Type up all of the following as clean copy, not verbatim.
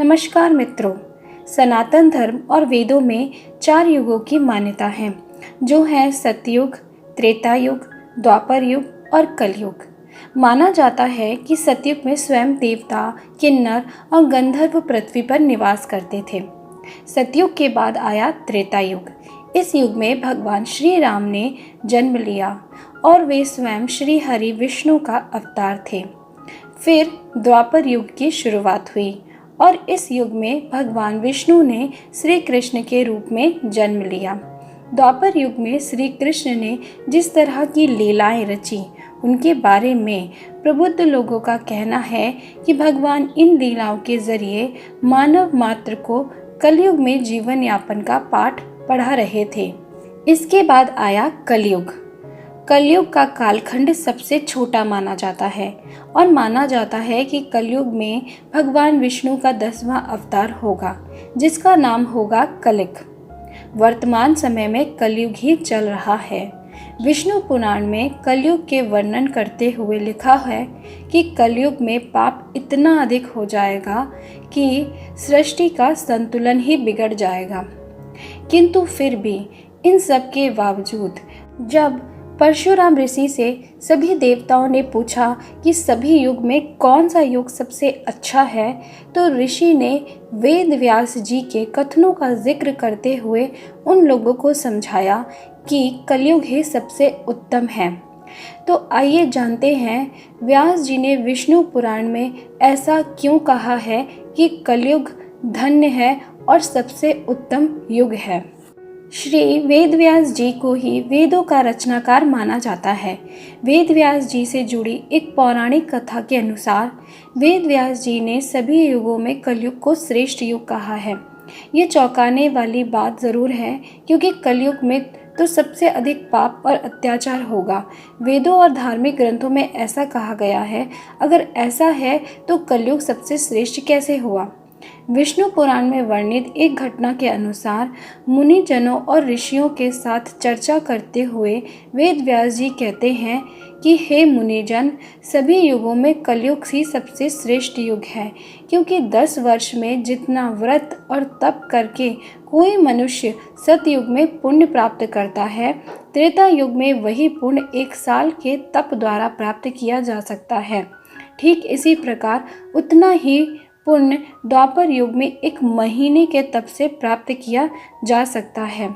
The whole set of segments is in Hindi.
नमस्कार मित्रों, सनातन धर्म और वेदों में 4 युगों की मान्यता है, जो है सतयुग, त्रेता युग, द्वापर युग और कलयुग। माना जाता है कि सतयुग में स्वयं देवता, किन्नर और गंधर्व पृथ्वी पर निवास करते थे। सतयुग के बाद आया त्रेता युग। इस युग में भगवान श्री राम ने जन्म लिया और वे स्वयं श्री हरि विष्णु का अवतार थे। फिर द्वापर युग की शुरुआत हुई और इस युग में भगवान विष्णु ने श्री कृष्ण के रूप में जन्म लिया। द्वापर युग में श्री कृष्ण ने जिस तरह की लीलाएं रची, उनके बारे में प्रबुद्ध लोगों का कहना है कि भगवान इन लीलाओं के जरिए मानव मात्र को कलयुग में जीवन यापन का पाठ पढ़ा रहे थे। इसके बाद आया कलयुग। कलयुग का कालखंड सबसे छोटा माना जाता है और माना जाता है कि कलयुग में भगवान विष्णु का 10वां अवतार होगा, जिसका नाम होगा कलिक। वर्तमान समय में कलयुग ही चल रहा है। विष्णु पुराण में कलयुग के वर्णन करते हुए लिखा है कि कलयुग में पाप इतना अधिक हो जाएगा कि सृष्टि का संतुलन ही बिगड़ जाएगा। किंतु फिर भी इन सब के बावजूद जब परशुराम ऋषि से सभी देवताओं ने पूछा कि सभी युग में कौन सा युग सबसे अच्छा है, तो ऋषि ने वेद व्यास जी के कथनों का जिक्र करते हुए उन लोगों को समझाया कि कलयुग ही सबसे उत्तम है। तो आइए जानते हैं व्यास जी ने विष्णु पुराण में ऐसा क्यों कहा है कि कलयुग धन्य है और सबसे उत्तम युग है। श्री वेदव्यास जी को ही वेदों का रचनाकार माना जाता है। वेदव्यास जी से जुड़ी एक पौराणिक कथा के अनुसार वेदव्यास जी ने सभी युगों में कलयुग को श्रेष्ठ युग कहा है। ये चौंकाने वाली बात ज़रूर है, क्योंकि कलयुग में तो सबसे अधिक पाप और अत्याचार होगा। वेदों और धार्मिक ग्रंथों में ऐसा कहा गया है। अगर ऐसा है तो कलयुग सबसे श्रेष्ठ कैसे हुआ? विष्णु पुराण में वर्णित एक घटना के अनुसार मुनिजनों और ऋषियों के साथ चर्चा करते हुए वेदव्यास जी कहते हैं कि हे मुनिजन, सभी युगों में कलयुग ही सबसे श्रेष्ठ युग है, क्योंकि 10 वर्ष में जितना व्रत और तप करके कोई मनुष्य सतयुग में पुण्य प्राप्त करता है, त्रेता युग में वही पुण्य 1 साल के तप द्वारा प्राप्त किया जा सकता है। ठीक इसी प्रकार उतना ही पुण्य द्वापर युग में 1 महीने के तप से प्राप्त किया जा सकता है।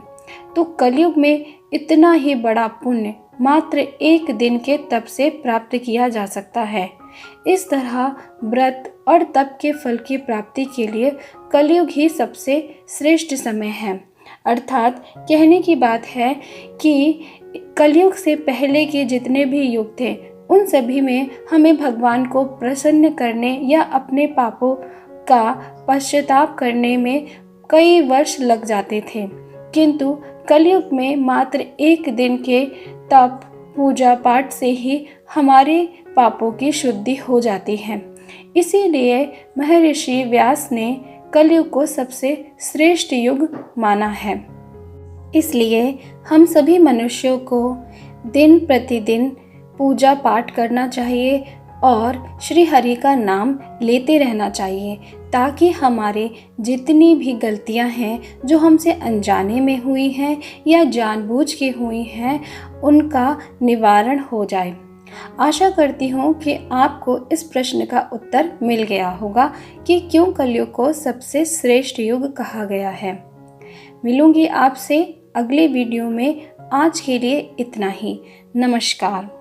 तो कलयुग में इतना ही बड़ा पुण्य मात्र 1 दिन के तप से प्राप्त किया जा सकता है। इस तरह व्रत और तप के फल की प्राप्ति के लिए कलयुग ही सबसे श्रेष्ठ समय है। अर्थात कहने की बात है कि कलयुग से पहले के जितने भी युग थे, उन सभी में हमें भगवान को प्रसन्न करने या अपने पापों का पश्चाताप करने में कई वर्ष लग जाते थे, किंतु कलयुग में मात्र 1 दिन के तप पूजा पाठ से ही हमारे पापों की शुद्धि हो जाती है। इसीलिए महर्षि व्यास ने कलयुग को सबसे श्रेष्ठ युग माना है। इसलिए हम सभी मनुष्यों को दिन प्रतिदिन पूजा पाठ करना चाहिए और श्री हरि का नाम लेते रहना चाहिए, ताकि हमारे जितनी भी गलतियां हैं जो हमसे अनजाने में हुई हैं या जानबूझ के हुई हैं, उनका निवारण हो जाए। आशा करती हूँ कि आपको इस प्रश्न का उत्तर मिल गया होगा कि क्यों कलयुग को सबसे श्रेष्ठ युग कहा गया है। मिलूंगी आपसे अगले वीडियो में। आज के लिए इतना ही। नमस्कार।